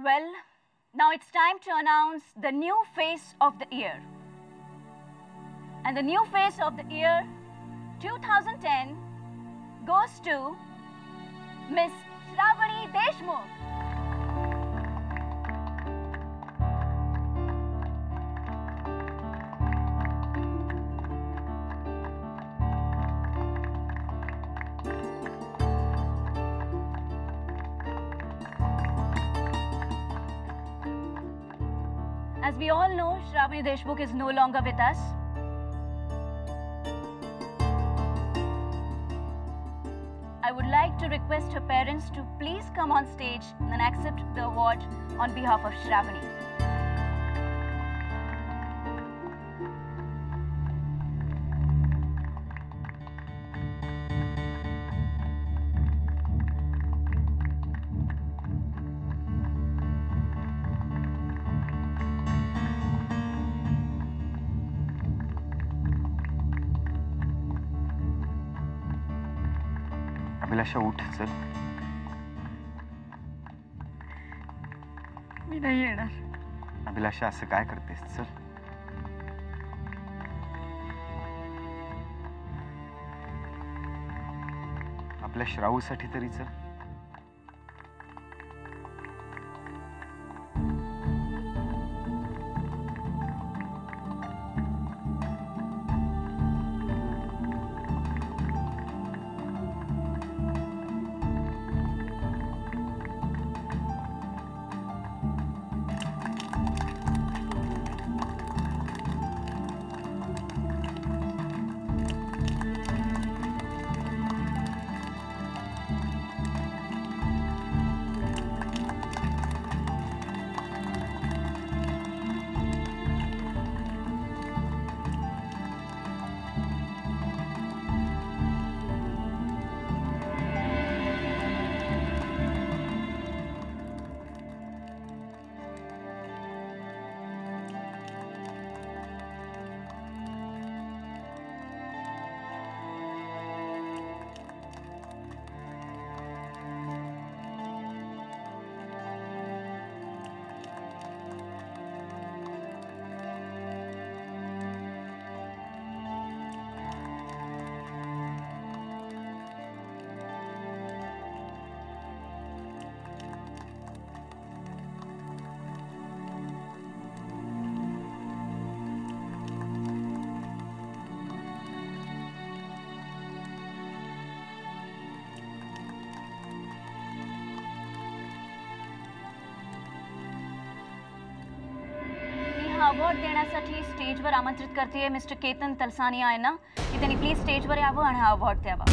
Well, now it's time to announce the new face of the year. And the new face of the year 2010 goes to Miss Shravani Deshmukh. As we all know, Shravani Deshmukh is no longer with us. I would like to request her parents to please come on stage and accept the award on behalf of Shravani. अभिलाषा उठ चल. मी नाही येणार. अभिलाषा असं काय करतेस? चल. आपल्या श्रावूसाठी तरी चल. अवॉर्ड देण्यासाठी स्टेजवर आमंत्रित करते मिस्टर केतन तलसानिया यांना की त्यांनी प्लीज स्टेजवर यावं आणि हा अवॉर्ड द्यावा.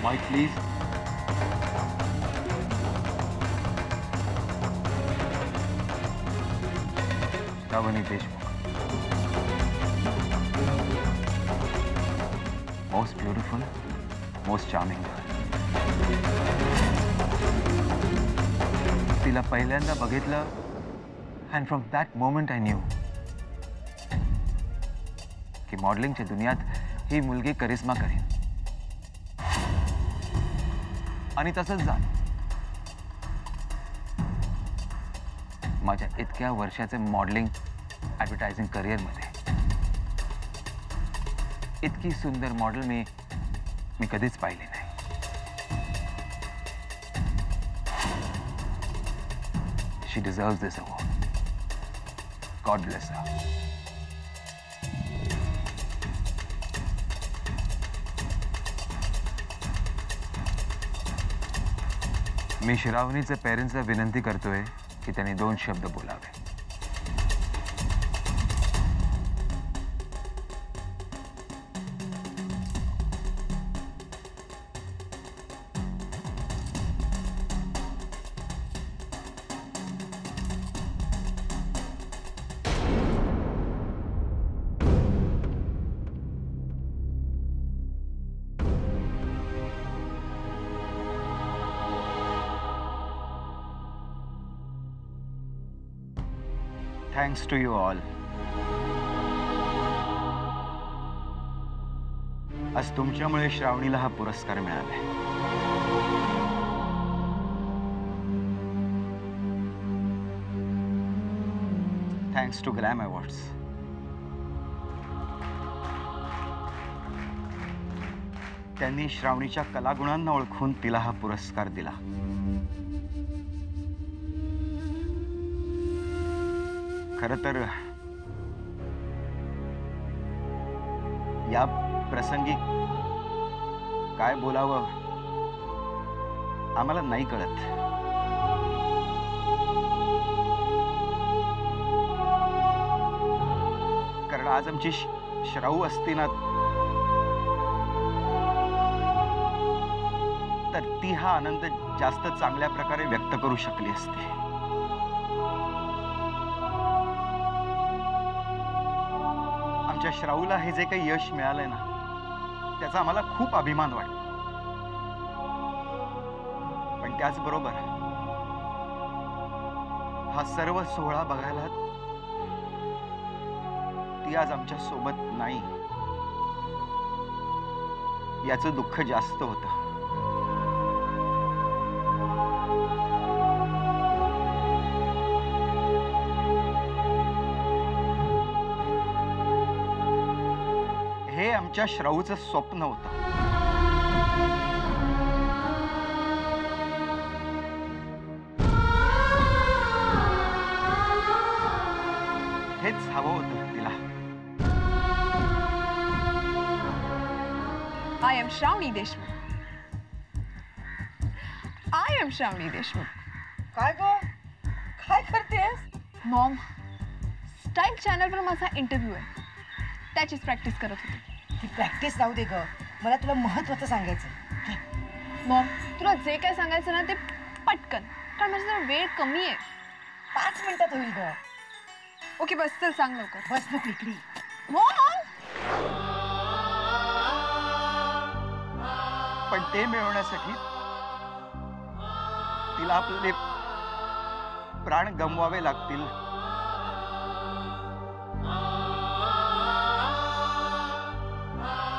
Mike please. Shravani Deshmukh. Most beautiful, most charming girl. तिला पहिल्यांदा बघितलं and from that moment I knew की मॉडेलिंगच्या दुनियात ही मुलगी करिश्मा करेन. आणि तसंच झालं. माझ्या इतक्या वर्षाचे मॉडेलिंग ॲडव्हर्टायझिंग करिअरमध्ये इतकी सुंदर मॉडेल मी कधीच पाहिली नाही. She deserves this award. God bless her. मी श्रावणीचे पेरेंट्सला विनंती करतोय की त्यांनी 2 शब्द बोलावे. Thanks to you all. आज तुमच्यामुळे श्रावणीला हा पुरस्कार मिळाला. Thanks to Glam Awards. त्यांनी श्रावणीच्या कलागुणांना ओळखून तिला हा पुरस्कार दिला. खरं तर या प्रसंगी काय बोलावं आम्हाला नाही कळत. कारण आज आमची श्राऊ असती ना तर ती हा आनंद जास्त चांगल्या प्रकारे व्यक्त करू शकली असती. आमच्या श्राऊला हे जे काही यश मिळालंय ना त्याचा आम्हाला खूप अभिमान वाटतो. पण त्याचबरोबर हा सर्व सोहळा बघायला ती आज आमच्या सोबत नाही याचं दुःख जास्त होतं. हे आमच्या श्राऊचं स्वप्न होतं. हेच हवं होतं तिला. I am Shravani Deshmukh. I am Shravani Deshmukh. काय गं? काय करतेस? मॉम, स्टाईल चॅनलवर माझा इंटरव्ह्यू आहे. त्याचीच प्रॅक्टिस करत होती. ती प्रॅक्टिस राहू दे गं. मला तुला महत्त्वाचं सांगायचं. मॉम, तुला जे काय सांगायचं ना ते पटकन, कारण माझ्या वेळ कमी आहे. 5 मिनिटात होईल गं. ओके बस, चल सांग लवकर. बस तू क्विकली. मॉम, पण ते मिळवण्यासाठी तिला आपले प्राण गमवावे लागतील.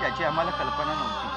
याची आम्हाला कल्पना नव्हती.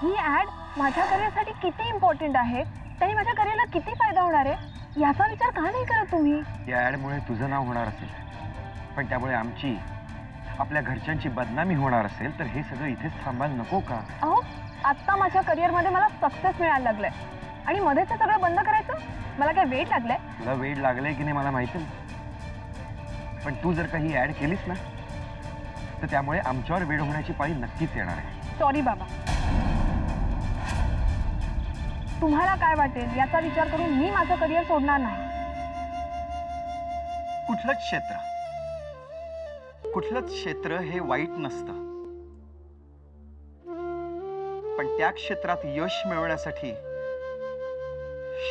ही ऍड माझ्या करिअरसाठी किती इम्पॉर्टंट आहे, त्याने माझ्या करिअरला किती फायदा होणार आहे याचा विचार का नाही करत तुम्ही? या ऍडमुळे तुझं नाव होणार असेल, पण त्यामुळे आमची, आपल्या घरच्यांची बदनामी होणार असेल तर हे सगळं इथेच थांबायला नको का? अहो, आता माझ्या करिअरमध्ये मला सक्सेस मिळायला लागलाय आणि मध्येच हे सगळं बंद करायचं? मला काय वेळ लागलाय? तुला वेळ लागलाय की नाही मला माहिती नाही, पण तू जर काही ऍड केलीस ना तर त्यामुळे आमच्यावर वेळ होण्याची पाळी नक्कीच येणार आहे. सॉरी बाबा, तुम्हाला काय वाटेल याचा विचार करून मी माझं करिअर सोडणार नाही. कुठलंच क्षेत्र हे वाईट नसतं, पण त्या क्षेत्रात यश मिळवण्यासाठी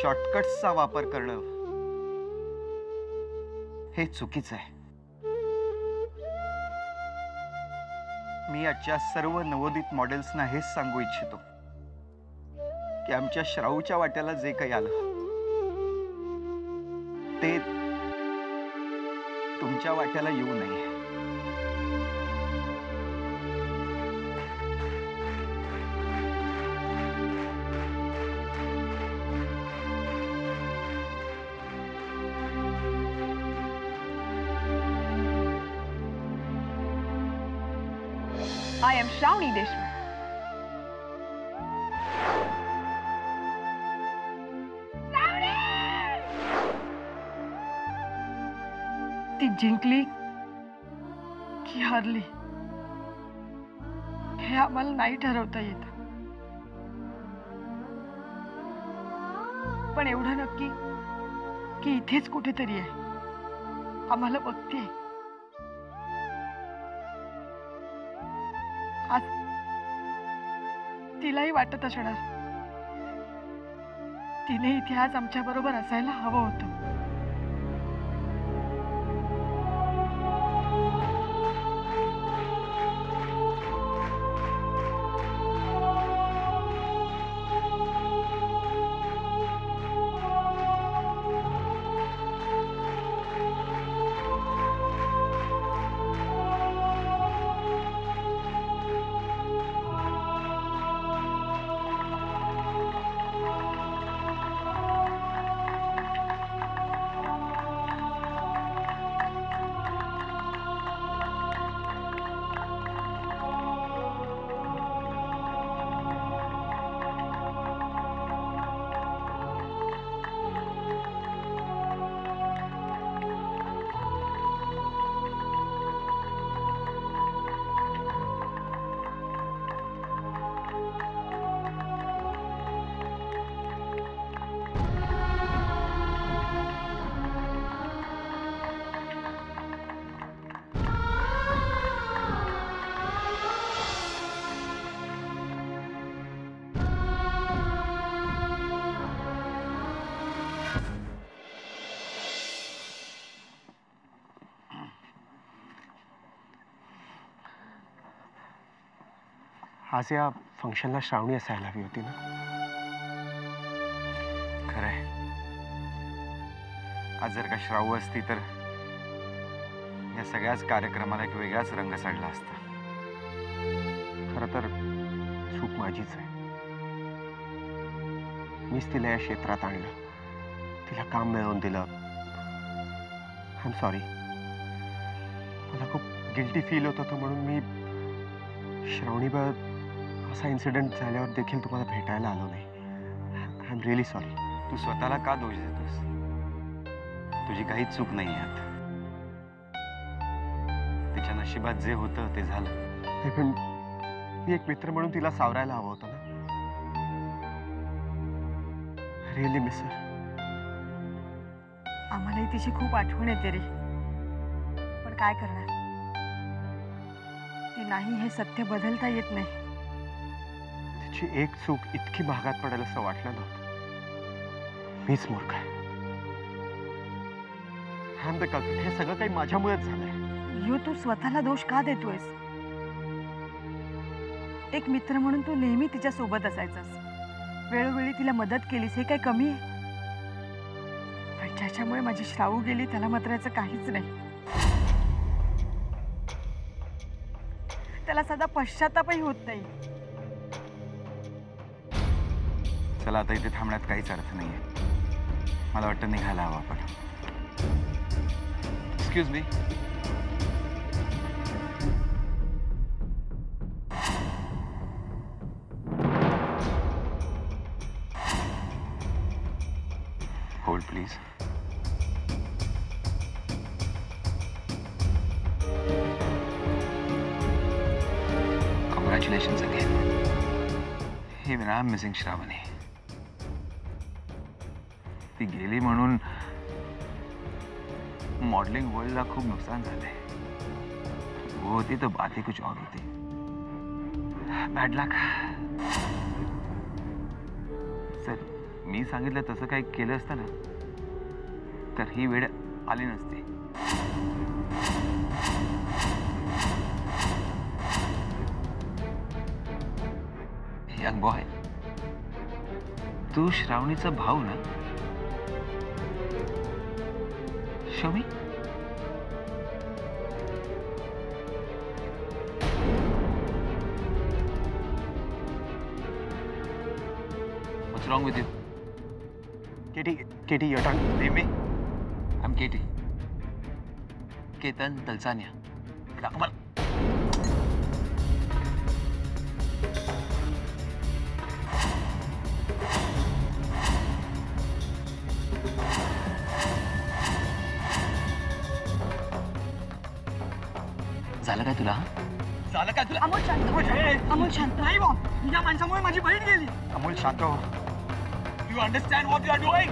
शॉर्टकट्सचा वापर करणं हे चुकीचं आहे. मी आजच्या सर्व नवोदित मॉडेल्सना हेच सांगू इच्छितो की आमच्या श्राऊच्या वाट्याला जे काही आलं ते तुमच्या वाट्याला येऊ नये. I am Shravani Deshmukh. ती जिंकली की हारली हे आम्हाला नाही ठरवता येत, पण एवढं नक्की की इथेच कुठेतरी आहे, आम्हाला बघते. आज तिलाही वाटत असणार तिने इथे आज आमच्या बरोबर असायला हवं होतं. आज या फंक्शनला श्रावणी असायला हवी होती ना? खरंय, आज जर का श्रावू असती तर या सगळ्याच कार्यक्रमाला एक वेगळाच रंग चढला असता. खरं तर चूक माझीच आहे. मीच तिला या क्षेत्रात आणलं, तिला काम मिळवून दिलं. I am sorry. मला खूप गिल्टी फील होत होतं म्हणून मी श्रावणीबाबत असा इन्सिडेंट झाल्यावर देखील तुम्हाला भेटायला आलो नाही. I am really sorry. तू स्वतःला का दोष देतोस? तुझी काहीच चूक नाही यात. तिच्या नशिबात जे होतं ते झालं. नाही, पण मी एक मित्र म्हणून तिला सावरायला हवं होतं ना. Really miss her. आम्हालाही तिची खूप आठवण येते रे, पण काय करणार, ती नाही हे सत्य बदलता येत नाही. तिची एक चूक इतकी महागात पडेल असं वाटलं नव्हतं. मीच मूर्ख आहे. हे सगळं काही माझ्यामुळेच झालंय. यो, तू स्वतःला दोष का देतोयस? एक मित्र म्हणून तू नेहमी तिच्या सोबत असायचास, वेळोवेळी तिला मदत केलीस, हे काय कमी आहे? पण ज्याच्यामुळे माझी श्रावू गेली त्याला मात्र याचं काहीच नाही. त्याला साधा पश्चातापही होत नाही. चला आता इथे थांबण्यात काहीच अर्थ नाहीये. मला वाटतं निघायला हवं आपण. Excuse me. Hold please. Congratulations again. ही आय एम मिसिंग श्रावणी. ती गेली म्हणून मॉडेलिंग वर्ल्डला खूप नुकसान झालंय. वो होती तो बात ही कुछ और होती. बॅड लक. सर, मी सांगितलं तसं काही केलं असतं ना तर ही वेळ आली नसती. यंग बॉय, तू श्रावणीचा भाऊ ना? Show me. What's wrong with you? Katie, your tongue. Name me. I'm Katie. Ketan Talsania. Come on. झालं काय तुला? झालं काय तुला? अमोल शांत. अमोल शांत. नाही बॉ, या माणसामुळे माझी बहीण गेली. अमोल शांत हो. You understand what you are doing?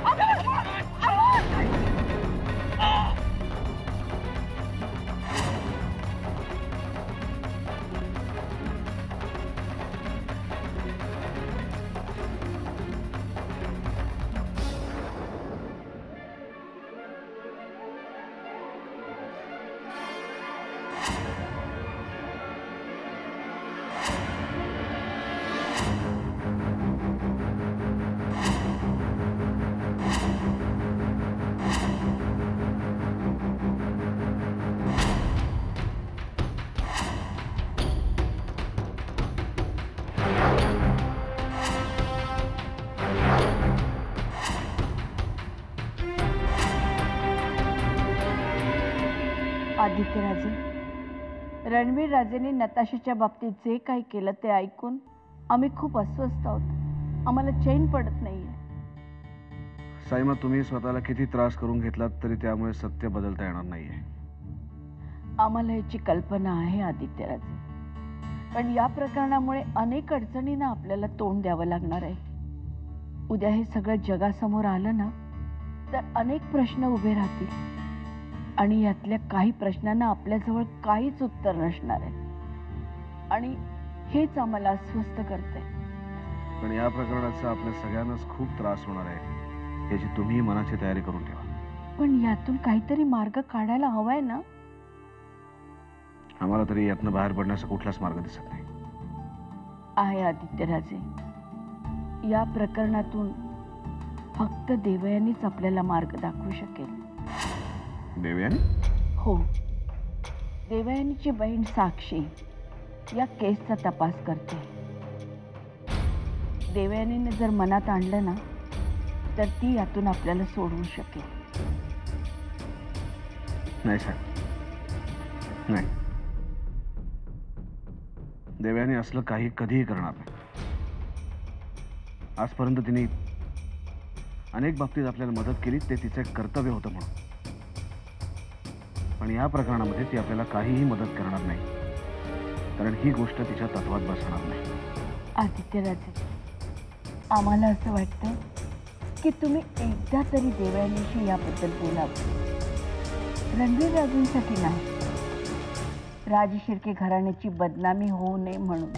Adityaraje, Ranveer राजेने नताशाच्या बाबतीत जे काही केलं ते ऐकून आम्ही खूप अस्वस्थ आहोत. आम्हाला चैन पडत नाहीये. साईमा, तुम्ही स्वतःला किती त्रास करून घेतलात तरी त्यामुळे सत्य बदलता येणार नाहीये. आम्हाला याची कल्पना आहे आदित्यराजे, पण या प्रकरणामुळे अनेक अडचणींना आपल्याला तोंड द्यावं लागणार आहे. उद्या हे सगळं जगासमोर आलं ना तर अनेक प्रश्न उभे राहतील आणि यातल्या काही प्रश्नांना आपल्याजवळ काहीच उत्तर नसणार आहे आणि हेच आम्हाला अस्वस्थ करते. पण या प्रकरणाचा आपल्या सगळ्यांनाच खूप त्रास होणार आहे याची तुम्ही मनाची तयारी करून ठेवा. पण यातून काहीतरी मार्ग काढायला हवाय ना? आम्हाला तरी यातनं बाहेर पडण्याचा कुठलाच मार्ग दिसत नाही. आहे आदित्यराजे, या प्रकरणातून फक्त देवयानीच आपल्याला मार्ग दाखवू शकेल. देवयानी? हो, देवयानीची बहीण साक्षी या केसचा तपास करते. देवयानीने जर मनात आणलं ना तर ती यातून आपल्याला सोडवू शकेल. नाही साहेब, नाही. देवयानी असलं काही कधीही करणार नाही. आजपर्यंत तिने अनेक बाबतीत आपल्याला मदत केली, ते तिचं एक कर्तव्य होतं म्हणून. पण या प्रकरणामध्ये ती आपल्याला काहीही मदत करणार नाही, कारण ही गोष्ट तिच्या तत्वात बसणार नाही. आदित्यराजे, आम्हाला असं वाटतं की तुम्ही एकदा तरी देवयानीशी याबद्दल बोलावं. रणवीर राजूंसाठी नाही, राज शिर्के घराण्याची बदनामी होऊ नये म्हणून.